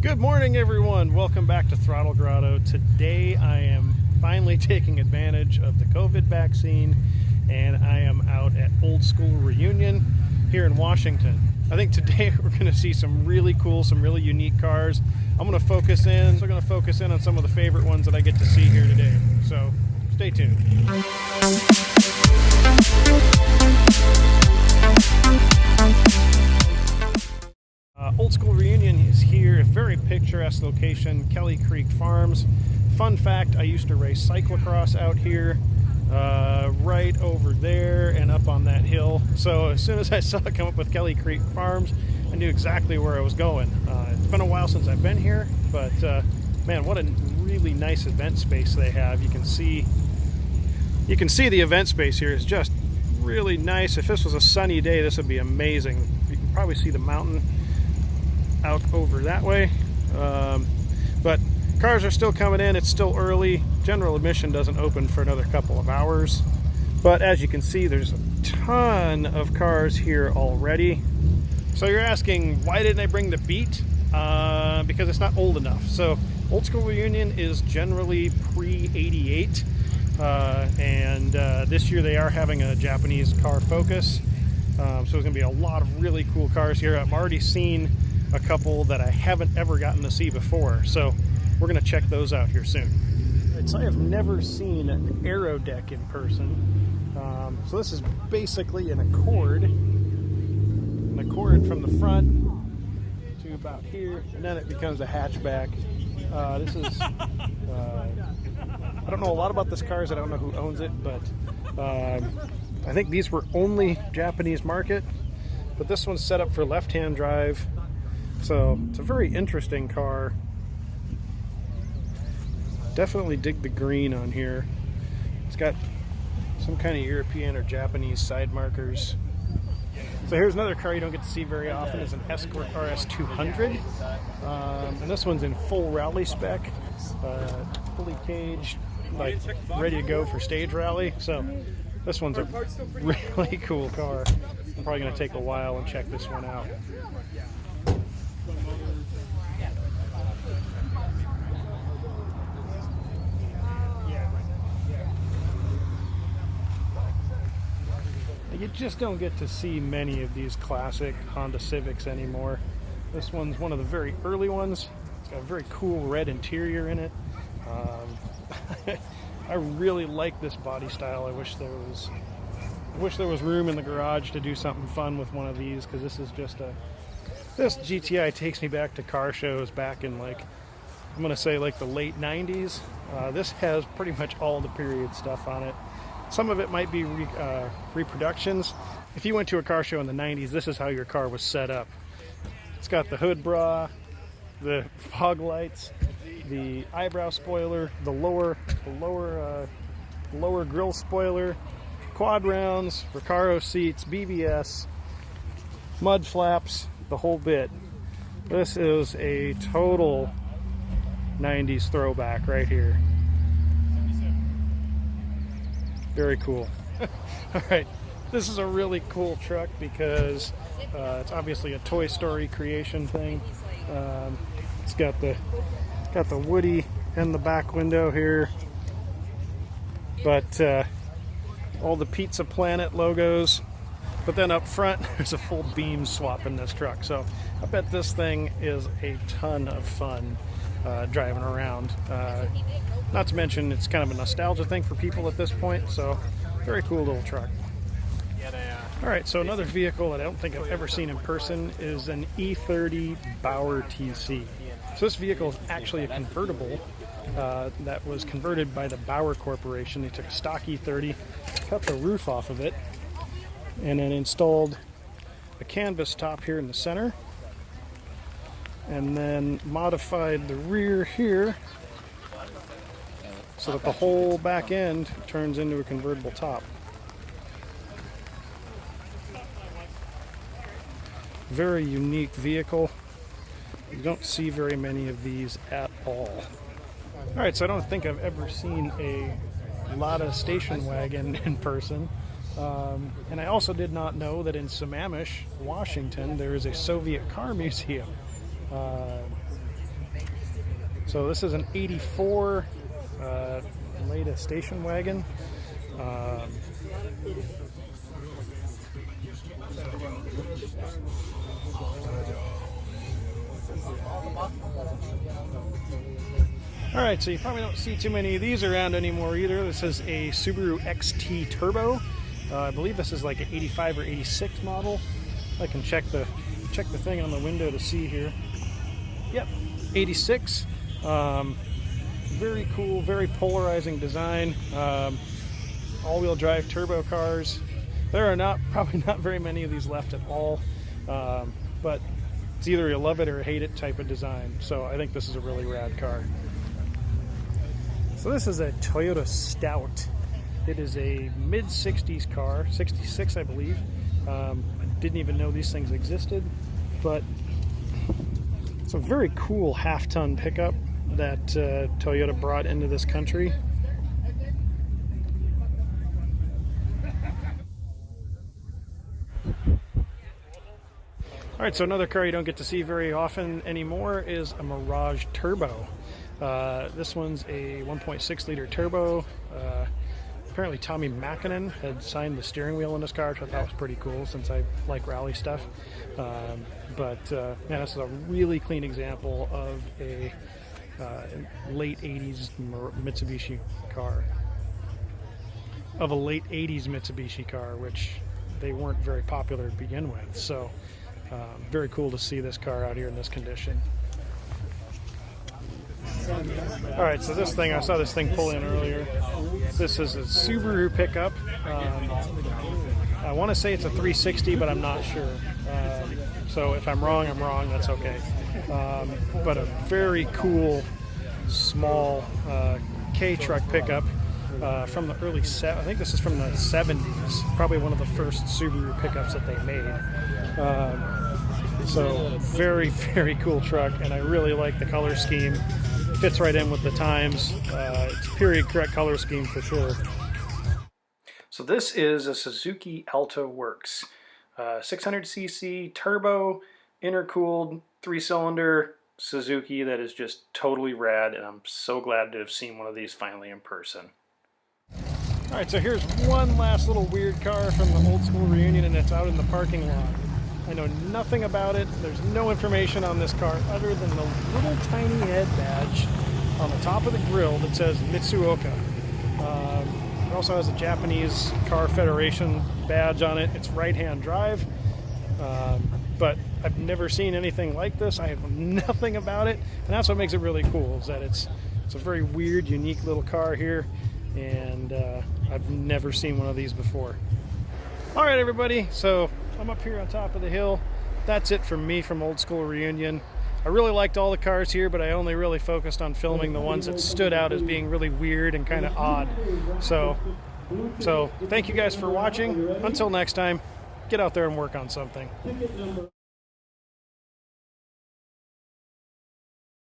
Good morning, everyone. Welcome back to Throttle Grotto. Today I am finally taking advantage of the COVID vaccine, and I am out at Old School Reunion here in Washington. I think today we're going to see some really cool, some really unique cars. I'm going to focus in. We're going to focus in on some of the favorite ones that I get to see here today. So stay tuned. Old School Reunion is here, a very picturesque location, Kelly Creek Farms. Fun fact, I used to race cyclocross out here, right over there and up on that hill. So as soon as I saw it come up with Kelly Creek Farms, I knew exactly where I was going. It's been a while since I've been here, but man, what a really nice event space they have. You can see the event space here is just really nice. If this was a sunny day, this would be amazing. You can probably see the mountain out over that way, but cars are still coming in. It's still early. General admission doesn't open for another couple of hours, but as you can see, there's a ton of cars here already. So you're asking, why didn't I bring the Beat? Because it's not old enough. So Old School Reunion is generally pre-88, and this year they are having a Japanese car focus, so there's going to be a lot of really cool cars here. I've already seen a couple that I haven't ever gotten to see before, so we're going to check those out here soon. Right, so I have never seen an aero deck in person, so this is basically an Accord from the front to about here, and then it becomes a hatchback. This is I don't know a lot about this car, so I don't know who owns it, but I think these were only Japanese market, but this one's set up for left-hand drive. So it's a very interesting car. Definitely dig the green on here. It's got some kind of European or Japanese side markers. So here's another car you don't get to see very often, is an Escort Rs200. And this one's in full rally spec, fully caged, like ready to go for stage rally. So this one's a really cool car. I'm probably going to take a while and check this one out. You just don't get to see many of these classic Honda Civics anymore. This one's one of the very early ones. It's got a very cool red interior in it. I really like this body style. I wish there was room in the garage to do something fun with one of these, because this is just this GTI takes me back to car shows back in, like, I'm gonna say like the late 90s. This has pretty much all the period stuff on it. Some of it might be reproductions. If you went to a car show in the 90s, this is how your car was set up. It's got the hood bra, the fog lights, the eyebrow spoiler, the lower grille spoiler, quad rounds, Recaro seats, BBS, mud flaps, the whole bit. This is a total 90s throwback right here. Very cool. All right, this is a really cool truck because it's obviously a Toy Story creation thing. It's got the Woody in the back window here, but all the Pizza Planet logos. But then up front, there's a full beam swap in this truck. So I bet this thing is a ton of fun driving around. Not to mention, it's kind of a nostalgia thing for people at this point, so very cool little truck. All right, so another vehicle that I don't think I've ever seen in person is an E30 Bauer Tc. So this vehicle is actually a convertible that was converted by the Bauer Corporation. They took a stock E30, cut the roof off of it, and then installed a canvas top here in the center, and then modified the rear here so that the whole back end turns into a convertible top. Very unique vehicle. You don't see very many of these at all. All right, so I don't think I've ever seen a Lada station wagon in person. And I also did not know that in Sammamish, Washington, there is a Soviet car museum. So this is an 84 Leda station wagon. Alright, so you probably don't see too many of these around anymore either. This is a Subaru Xt Turbo. I believe this is like an 85 or 86 model. I can check the thing on the window to see here. Yep, 86. Very cool, very polarizing design. All-wheel drive turbo cars. There are probably not very many of these left at all, but it's either you love it or hate it type of design. So I think this is a really rad car. So this is a Toyota Stout. It is a mid-60s car, 66 I believe. I didn't even know these things existed, but it's a very cool half-ton pickup that Toyota brought into this country. Alright, so another car you don't get to see very often anymore is a Mirage Turbo. This one's a 1.6 liter turbo. Apparently Tommy Mäkinen had signed the steering wheel in this car, which I thought was pretty cool since I like rally stuff. Man, this is a really clean example of a late 80s Mitsubishi car. Of a late 80s Mitsubishi car, which they weren't very popular to begin with. So very cool to see this car out here in this condition. Alright, so this thing, I saw this thing pull in earlier. This is a Subaru Pickup. I want to say it's a 360, but I'm not sure. So if I'm wrong, that's okay. But a very cool, small K-truck pickup from the early I think this is from the 70s. Probably one of the first Subaru pickups that they made. So very, very cool truck, and I really like the color scheme. Fits right in with the times. It's period correct color scheme for sure. So this is a Suzuki Alto Works. 600cc turbo, intercooled, 3-cylinder Suzuki that is just totally rad, and I'm so glad to have seen one of these finally in person. Alright, so here's one last little weird car from the old school reunion, and it's out in the parking lot. I know nothing about it. There's no information on this car other than the little tiny head badge on the top of the grille that says Mitsuoka. It also has a Japanese Car Federation badge on it. It's right-hand drive, but I've never seen anything like this. I have nothing about it, and that's what makes it really cool, is that it's a very weird, unique little car here, and I've never seen one of these before. All right, everybody, so I'm up here on top of the hill. That's it from me from Old School Reunion. I really liked all the cars here, but I only really focused on filming the ones that stood out as being really weird and kind of odd. So thank you guys for watching. Until next time, get out there and work on something.